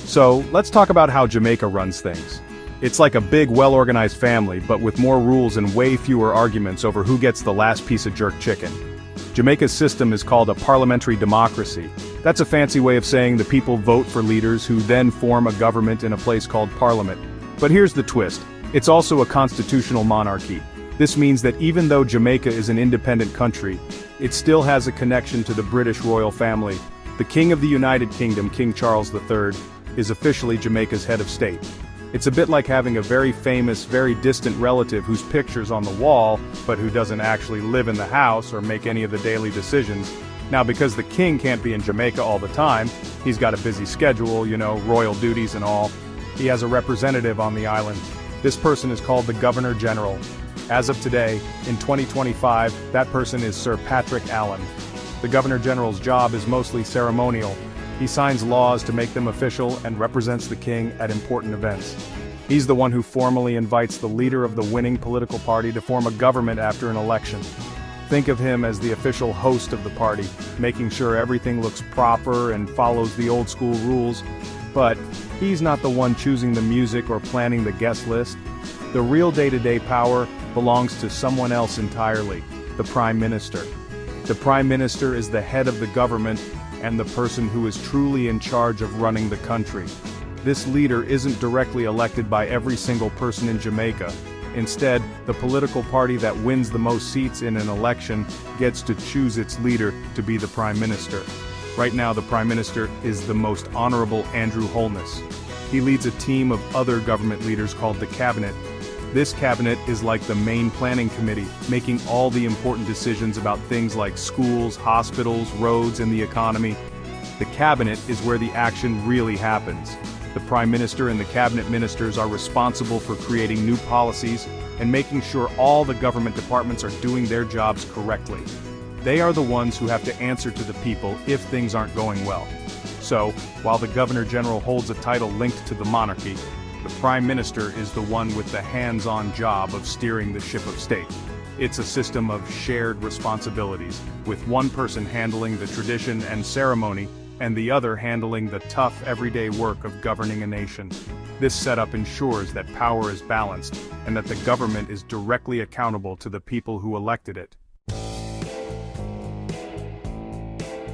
So, let's talk about how Jamaica runs things. It's like a big, well-organized family, but with more rules and way fewer arguments over who gets the last piece of jerk chicken. Jamaica's system is called a parliamentary democracy. That's a fancy way of saying the people vote for leaders who then form a government in a place called Parliament. But here's the twist. It's also a constitutional monarchy. This means that even though Jamaica is an independent country, it still has a connection to the British royal family. The King of the United Kingdom, King Charles III, is officially Jamaica's head of state. It's a bit like having a very famous, very distant relative whose picture's on the wall, but who doesn't actually live in the house or make any of the daily decisions. Now, because the king can't be in Jamaica all the time, he's got a busy schedule, royal duties and all. He has a representative on the island. This person is called the Governor General. As of today, in 2025, that person is Sir Patrick Allen. The Governor General's job is mostly ceremonial. He signs laws to make them official and represents the king at important events. He's the one who formally invites the leader of the winning political party to form a government after an election. Think of him as the official host of the party, making sure everything looks proper and follows the old school rules. But he's not the one choosing the music or planning the guest list. The real day-to-day power belongs to someone else entirely, the Prime Minister. The Prime Minister is the head of the government and the person who is truly in charge of running the country. This leader isn't directly elected by every single person in Jamaica. Instead, the political party that wins the most seats in an election gets to choose its leader to be the Prime Minister. Right now, the Prime Minister is the Most Honorable Andrew Holness. He leads a team of other government leaders called the Cabinet. This cabinet is like the main planning committee, making all the important decisions about things like schools, hospitals, roads, and the economy. The cabinet is where the action really happens. The Prime Minister and the cabinet ministers are responsible for creating new policies and making sure all the government departments are doing their jobs correctly. They are the ones who have to answer to the people if things aren't going well. So, while the Governor General holds a title linked to the monarchy, the Prime Minister is the one with the hands-on job of steering the ship of state. It's a system of shared responsibilities, with one person handling the tradition and ceremony, and the other handling the tough everyday work of governing a nation. This setup ensures that power is balanced, and that the government is directly accountable to the people who elected it.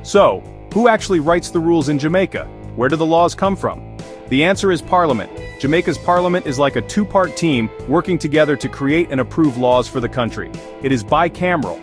So, who actually writes the rules in Jamaica? Where do the laws come from? The answer is Parliament. Jamaica's Parliament is like a two-part team working together to create and approve laws for the country. It is bicameral,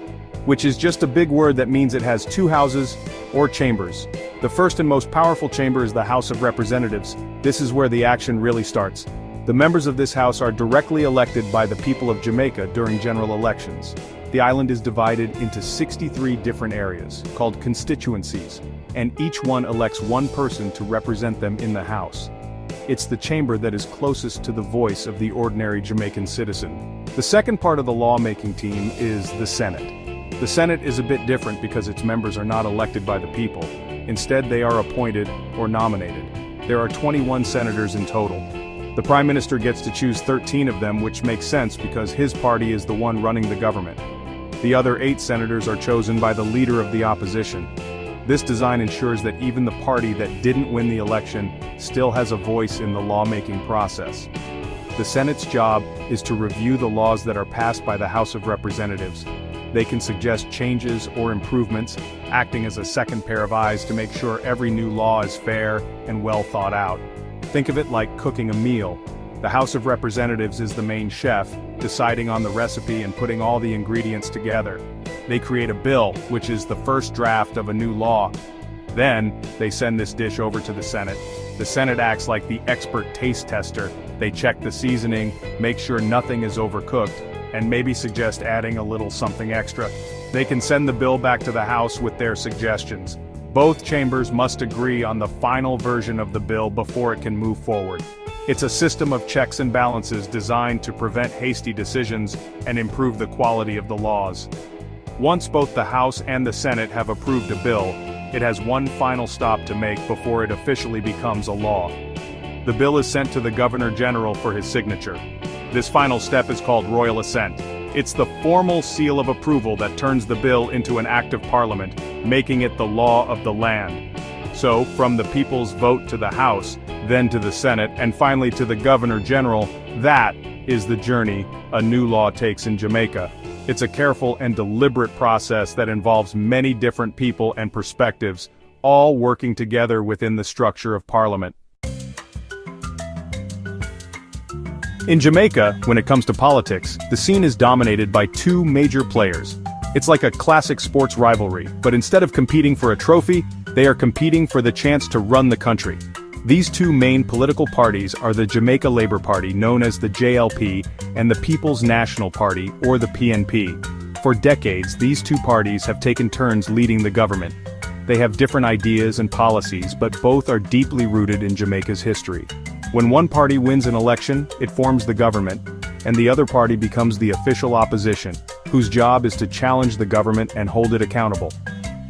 which is just a big word that means it has two houses, or chambers. The first and most powerful chamber is the House of Representatives. This is where the action really starts. The members of this house are directly elected by the people of Jamaica during general elections. The island is divided into 63 different areas, called constituencies, and each one elects one person to represent them in the House. It's the chamber that is closest to the voice of the ordinary Jamaican citizen. The second part of the lawmaking team is the Senate. The Senate is a bit different because its members are not elected by the people. Instead, they are appointed or nominated. There are 21 senators in total. The Prime Minister gets to choose 13 of them, which makes sense because his party is the one running the government. The other 8 senators are chosen by the leader of the opposition. This design ensures that even the party that didn't win the election still has a voice in the lawmaking process. The Senate's job is to review the laws that are passed by the House of Representatives. They can suggest changes or improvements, acting as a second pair of eyes to make sure every new law is fair and well thought out. Think of it like cooking a meal. The House of Representatives is the main chef, deciding on the recipe and putting all the ingredients together. They create a bill, which is the first draft of a new law. Then, they send this dish over to the Senate. The Senate acts like the expert taste tester. They check the seasoning, make sure nothing is overcooked, and maybe suggest adding a little something extra. They can send the bill back to the House with their suggestions. Both chambers must agree on the final version of the bill before it can move forward. It's a system of checks and balances designed to prevent hasty decisions and improve the quality of the laws. Once both the House and the Senate have approved a bill, it has one final stop to make before it officially becomes a law. The bill is sent to the Governor General for his signature. This final step is called royal assent. It's the formal seal of approval that turns the bill into an act of Parliament, making it the law of the land. So, from the people's vote to the House, then to the Senate, and finally to the Governor General, that is the journey a new law takes in Jamaica. It's a careful and deliberate process that involves many different people and perspectives, all working together within the structure of Parliament. In Jamaica, when it comes to politics, the scene is dominated by two major players. It's like a classic sports rivalry, but instead of competing for a trophy, they are competing for the chance to run the country. These two main political parties are the Jamaica Labour Party, known as the JLP, and the People's National Party, or the PNP. For decades, these two parties have taken turns leading the government. They have different ideas and policies, but both are deeply rooted in Jamaica's history. When one party wins an election, it forms the government, and the other party becomes the official opposition, whose job is to challenge the government and hold it accountable.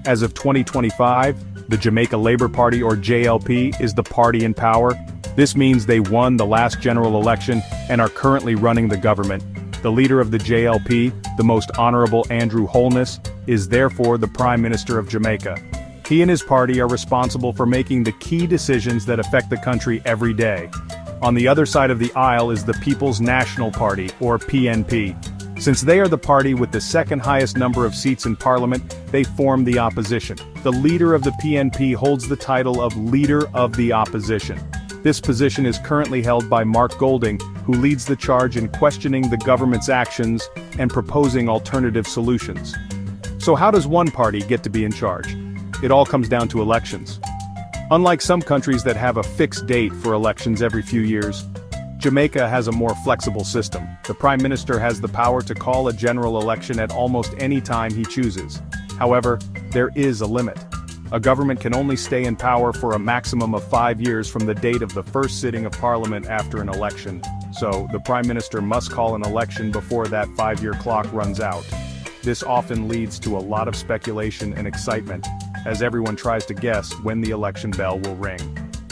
As of 2025, the Jamaica Labour Party, or JLP, is the party in power. This means they won the last general election and are currently running the government. The leader of the JLP, the Most Honorable Andrew Holness, is therefore the Prime Minister of Jamaica. He and his party are responsible for making the key decisions that affect the country every day. On the other side of the aisle is the People's National Party, or PNP. Since they are the party with the second highest number of seats in Parliament, they form the opposition. The leader of the PNP holds the title of Leader of the Opposition. This position is currently held by Mark Golding, who leads the charge in questioning the government's actions and proposing alternative solutions. So how does one party get to be in charge? It all comes down to elections. Unlike some countries that have a fixed date for elections every few years, Jamaica has a more flexible system. The Prime Minister has the power to call a general election at almost any time he chooses. However, there is a limit. A government can only stay in power for a maximum of 5 years from the date of the first sitting of Parliament after an election. So, the Prime Minister must call an election before that 5-year clock runs out. This often leads to a lot of speculation and excitement, as everyone tries to guess when the election bell will ring.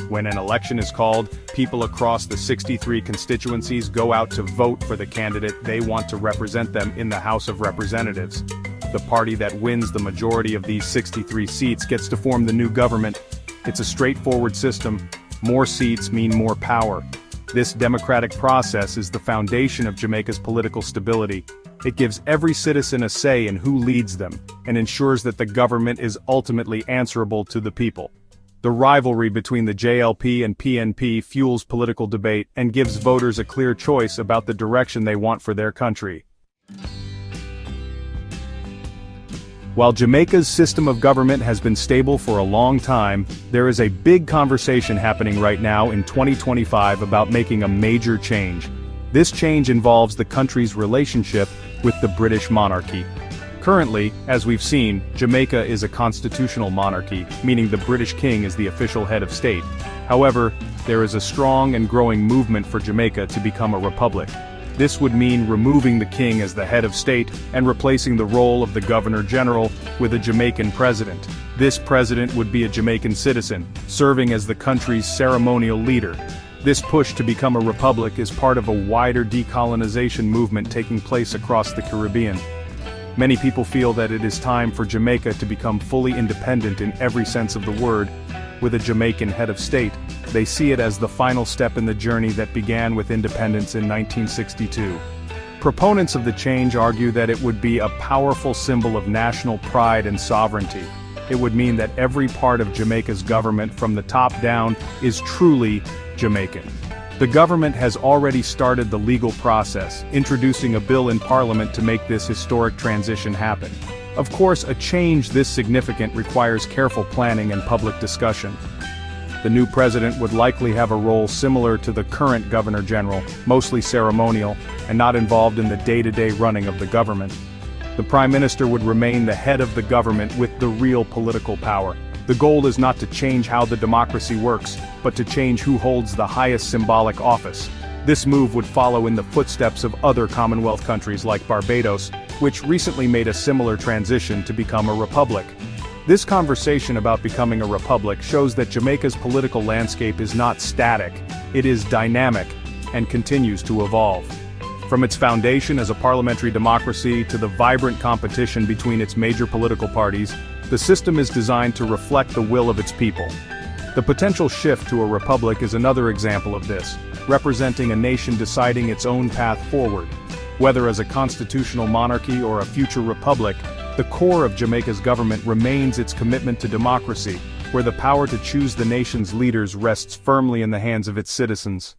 When an election is called, people across the 63 constituencies go out to vote for the candidate they want to represent them in the House of Representatives. The party that wins the majority of these 63 seats gets to form the new government. It's a straightforward system. More seats mean more power. This democratic process is the foundation of Jamaica's political stability. It gives every citizen a say in who leads them, and ensures that the government is ultimately answerable to the people. The rivalry between the JLP and PNP fuels political debate and gives voters a clear choice about the direction they want for their country. While Jamaica's system of government has been stable for a long time, there is a big conversation happening right now in 2025 about making a major change. This change involves the country's relationship with the British monarchy. Currently, as we've seen, Jamaica is a constitutional monarchy, meaning the British king is the official head of state. However, there is a strong and growing movement for Jamaica to become a republic. This would mean removing the king as the head of state and replacing the role of the Governor General with a Jamaican president. This president would be a Jamaican citizen, serving as the country's ceremonial leader. This push to become a republic is part of a wider decolonization movement taking place across the Caribbean. Many people feel that it is time for Jamaica to become fully independent in every sense of the word, with a Jamaican head of state. They see it as the final step in the journey that began with independence in 1962. Proponents of the change argue that it would be a powerful symbol of national pride and sovereignty. It would mean that every part of Jamaica's government from the top down is truly Jamaican. The government has already started the legal process, introducing a bill in Parliament to make this historic transition happen. Of course, a change this significant requires careful planning and public discussion. The new president would likely have a role similar to the current Governor General, mostly ceremonial, and not involved in the day-to-day running of the government. The Prime Minister would remain the head of the government with the real political power. The goal is not to change how the democracy works, but to change who holds the highest symbolic office. This move would follow in the footsteps of other Commonwealth countries like Barbados, which recently made a similar transition to become a republic. This conversation about becoming a republic shows that Jamaica's political landscape is not static, it is dynamic, and continues to evolve. From its foundation as a parliamentary democracy to the vibrant competition between its major political parties, The system is designed to reflect the will of its people. The potential shift to a republic is another example of this, representing a nation deciding its own path forward. Whether as a constitutional monarchy or a future republic, the core of Jamaica's government remains its commitment to democracy, where the power to choose the nation's leaders rests firmly in the hands of its citizens.